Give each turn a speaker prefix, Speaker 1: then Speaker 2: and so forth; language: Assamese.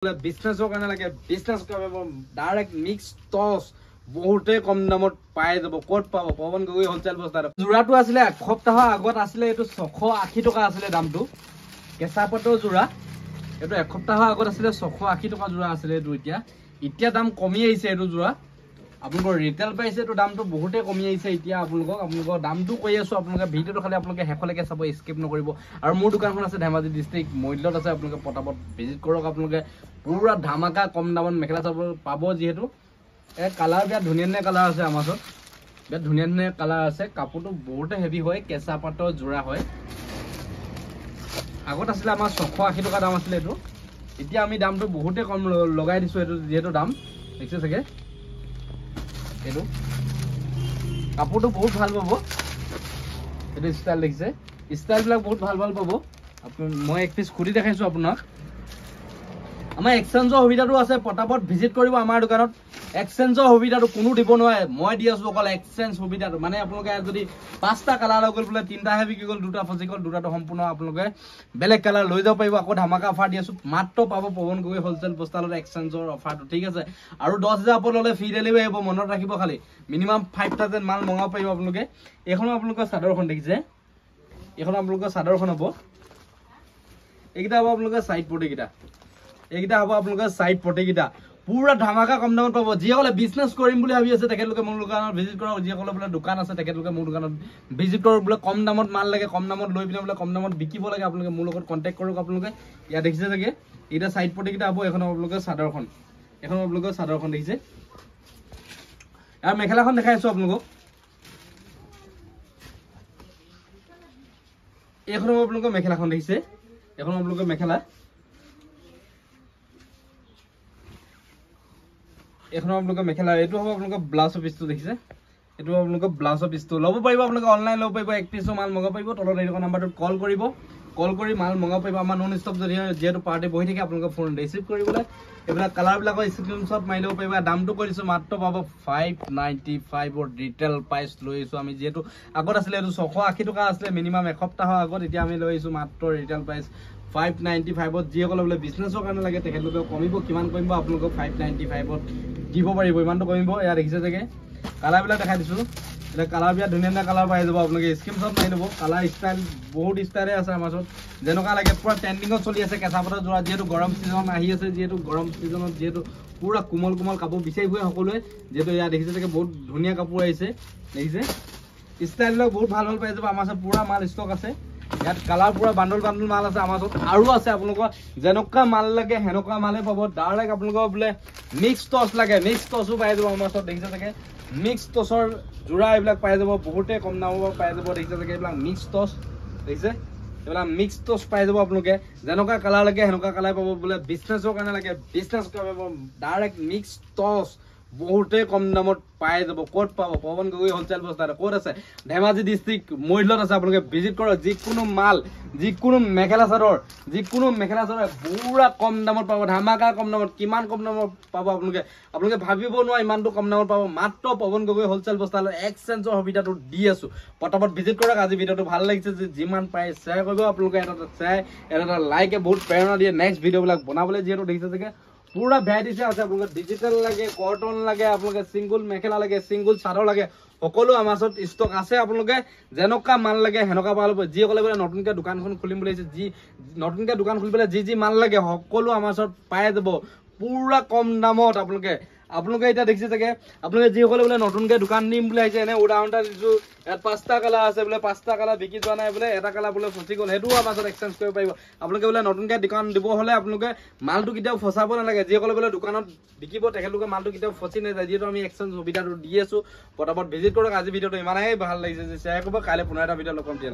Speaker 1: বিজনেছৰ কাৰণে লাগে বিজনেছ কৰিব ডাইৰেক্ট মিক্স টছ বহুতে কম দামত পাই যাব ক'ত পাব পৱন গগৈ হোলচেল বস্তাত জোৰাটো আছিলে এক সপ্তাহৰ আগত আছিলে এইটো 680 টকা আছিলে দামটো কেঁচা পাতৰ জোৰা এইটো এক সপ্তাহৰ আগত আছিলে 680 টকা জোৰা আছিলে এইটো এতিয়া দাম কমি আহিছে এইটো জোৰা আপোনালোকৰ ৰিটেল প্ৰাইস এইটো দামটো বহুতে কমি আহিছে এতিয়া আপোনালোকৰ দামটো কৈ আছো আপোনালোকে ভিডিওটো খালি আপোনালোকে হেকলৈকে চাব স্কিপ নকৰিব আৰু মোৰ দোকানখন আছে ধেমাজি ডিস্ট্ৰিক্ট মইলত আছে আপোনালোকে পটাপট ভিজিট কৰক আপোনালোকে পুৰা ধামাকা কম দামত মেখেলা চাব পাব যেহেতু এ কালাৰ বিয়া ধুনীয়া কালাৰ আছে আমাৰ ওচৰত বিয়া ধুনীয়া কালাৰ আছে কাপোৰটো বহুতে হেভি হয় কেঁচা পাতৰ জোৰা হয় আগত আছিলে আমাৰ 680 টকা দাম আছিলে এইটো এতিয়া আমি দামটো বহুতে কম লগাই দিছো এইটো যেহেতু দাম দেখিছে চাগে এইটো কাপোৰটো বহুত ভাল পাব এইটো ষ্টাইল দেখিছে ষ্টাইলবিলাক বহুত ভাল পাব মই এক পিস খুলি দেখাইছো আপোনাক আমাৰ এক্সচেঞ্জৰ সুবিধাটো আছে পটাপট ভিজিট কৰিব আমাৰ দোকানত এক্সচেঞ্জৰ সুবিধাটো কোনো দিব নোৱাৰে মই দি আছো অকল এক্সচেঞ্জ সুবিধাটো মানে আপোনালোকে যদি 5টা কালাৰ লগল বোলে 3টা হেভি কি গল 2টা ফজি গল 2টাটো সম্পূৰ্ণ আপোনালোকে বেলেগ কালাৰ লৈ যাব পাৰিব আকৌ ধামাকা অফাৰ দি আছো মাত্ৰ পাব পৱন গগৈ হোলচেল বস্তালত এক্সচেঞ্জৰ অফাৰটো ঠিক আছে আৰু 10000 আপত ললে ফ্ৰী ডেলিভাৰী হ'ব মনত ৰাখিব খালি মিনিমাম 5000 মাল মঙাব পাৰিব আপোনালোকে এখনো আপোনালোকৰ চাদৰখন দেখিছে এখন আপোনালোকৰ চাদৰখন হ'ব এইটা হ'ব আপোনালোকৰ সাইড পটিকিটা এইটা হ'ব আপোনালোকৰ সাইড পটিকিটা পুৰা ধামাকা কম দামত পাব যিসকলে বিজনেছ কৰিম বুলি ভাবি আছে তেখেতলোকে মোৰ দোকানত ভিজিট কৰক যিসকলে বোলে দোকান আছে তেখেতলোকে মোৰ দোকানত ভিজিট কৰক বোলে কম দামত মাল লাগে কম দামত লৈ পিনে বোলে কম দামত বিকিব লাগে আপোনালোকে মোৰ লগত কন্টাক্ট কৰক আপোনালোকে ইয়া দেখিছে চাগে এটা সাইড পটিকিটা হ'ব এখন আপোনালোকৰ চাদৰখন দেখিছে আৰু মেখেলাখন দেখাইছো আপোনালোকক এখন আপোনালোকৰ মেখেলাখন দেখিছে এখন আপোনালোকৰ মেখেলা এখন আপোনালোকৰ মেখেলা এইটো হ'ব আপোনালোকৰ ব্লাউজ পিছটো দেখিছে এইটো আপোনালোকৰ ব্লাউজ পিছটো ল'ব পাৰিব আপোনালোকে অনলাইন ল'ব পাৰিব এক পিছৰ মাল মগাব পাৰিব তলত এই নম্বৰটোত কল কৰি মাল মগাব পাৰিব আমাৰ নন ষ্টপ যেহেতু পাৰ্টি বহি থাকে আপোনালোকে ফোন ৰিচিভ কৰিবলৈ এইবিলাক কালাৰবিলাকৰ স্ক্ৰীনশ্বট মাৰি ল'ব পাৰিব দামটো কৰিছো মাত্ৰ পাব 595 ৰ ৰিটেল প্ৰাইস লৈ আহিছো আমি যেহেতু আগত আছিলে এইটো 680 টকা আছিলে মিনিমাম এসপ্তাহৰ আগত এতিয়া আমি লৈ আহিছো মাত্ৰ ৰিটেল প্ৰাইস 595 ত যিসকলে বোলে বিজনেছৰ কাৰণে লাগে তেখেতলোকে কমিব কিমান কমিব আপোনালোকক 595 ত দিব পাৰিব ইমানটো কমিব এয়া দেখিছে চাগে কালাৰবিলাক দেখাই দিছো এটা কালাৰ বিয়া ধুনীয়া কালাৰ পাই যাব আপোনালোকে স্ক্ৰীনশ্বট মাৰি ল'ব কালাৰ ষ্টাইল বহুত ষ্টাইলে আছে আমাৰ ওচৰত যেনেকুৱা লাগে পুৰা ট্ৰেন্ডিঙত চলি আছে কেঁচা পাতৰ জোৰা যেহেতু গৰম সিজন আহি আছে যেহেতু গৰম সিজনত যেহেতু পুৰা কোমল কাপোৰ বিচাৰি ফুৰে সকলোৱে যেহেতু এয়া দেখিছে চাগে বহুত ধুনীয়া কাপোৰ আহিছে দেখিছে ষ্টাইলবিলাক বহুত ভাল পাই যাব আমাৰ ওচৰত পুৰা মাল ষ্টক আছে ইয়াত কালাৰ পুৰা বান্ডল মাল আছে আমাৰ ওচৰত আৰু আছে আপোনালোকৰ যেনেকুৱা মাল লাগে হেনেকুৱা মালে পাব ডাইৰেক্ট আপোনালোকৰ বোলে মিক্স টছ লাগে মিক্স টছো পাই যাব আমাৰ ওচৰত দেখিছে চাগে মিক্স টছৰ জোৰা এইবিলাক পাই যাব বহুতে কম দামত পাই যাব দেখিছে চাগে এইবিলাক মিক্স টছ দেখিছে এইবিলাক মিক্স টছ পাই যাব আপোনালোকে যেনেকুৱা কালাৰ লাগে হেনেকুৱা কালাৰ পাব বোলে বিজনেছৰ কাৰণে লাগে বিজনেছ কৰিব ডাইৰেক্ট মিক্স টছ বহুতে কম দামত পাই যাব ক'ত পাব পৱন গগৈ হোলচেল বস্তাত ক'ত আছে ধেমাজি ডিস্ট্ৰিক্ট মইলত আছে আপোনালোকে ভিজিট কৰক যিকোনো মাল যিকোনো মেখেলা চাদৰ পুৰা কম দামত পাব ধামাকা কম দামত কিমান কম দামত পাব আপোনালোকে ভাবিব নোৱাৰে ইমানটো কম দামত পাব মাত্ৰ পৱন গগৈ হোলচেল বস্তাত এক্সচেঞ্জৰ সুবিধাটো দি আছো পটাপট ভিজিট কৰক আজি ভিডিওটো ভাল লাগিছে যে যিমান পাৰে শ্বেয়াৰ কৰিব আপোনালোকে এটা লাইকে বহুত প্ৰেৰণা দিয়ে নেক্সট ভিডিওবিলাক বনাবলৈ যিহেতু দেখিছে চাগে পুৰা ভ্যাৰাইটিছে আছে আপোনালোকে ডিজিটেল লাগে কটন লাগে আপোনালোকে সিঙ্গল মেখেলা লাগে সিঙ্গল চাদৰ লাগে সকলো আমাৰ ওচৰত ষ্টক আছে আপোনালোকে যেনেকুৱা মাল লাগে হেনেকুৱা পাব যিসকলে বোলে নতুনকৈ দোকানখন খুলিম বুলি আছে যি নতুনকৈ দোকান খুলিবলৈ যি মাল লাগে সকলো আমাৰ ওচৰত পাই যাব পুৰা কম দামত আপোনালোকে এটা দেখিছে চাগে আপোনালোকে যিসকলে বোলে নতুনকৈ দোকান নিম বুলি আহিছে এনে উদাহৰণ এটা দিছো ইয়াত 5টা কালাৰ আছে বোলে 5টা কালাৰ বিকি যোৱা নাই বোলে এটা কালাৰ বোলে ফচি গ'ল সেইটো আমাৰ ওচৰত এক্সচেঞ্জ কৰিব পাৰিব আপোনালোকে বোলে নতুনকৈ দোকান দিব হলে আপোনালোকে মালটো কেতিয়াও ফচাব নালাগে যিসকলে বোলে দোকানত বিকিব তেখেতলোকে মালটো কেতিয়াও ফচি নাযায় যিহেতু আমি এক্সচেঞ্জ সুবিধাটো দি আছো পটাপট ভিজিট কৰক আজি ভিডিওটো ইমানেই ভাল লাগিছে যে শ্বেয়াৰ কৰিব কাইলৈ পুনৰ এটা ভিডিও লগ পাম দিয়া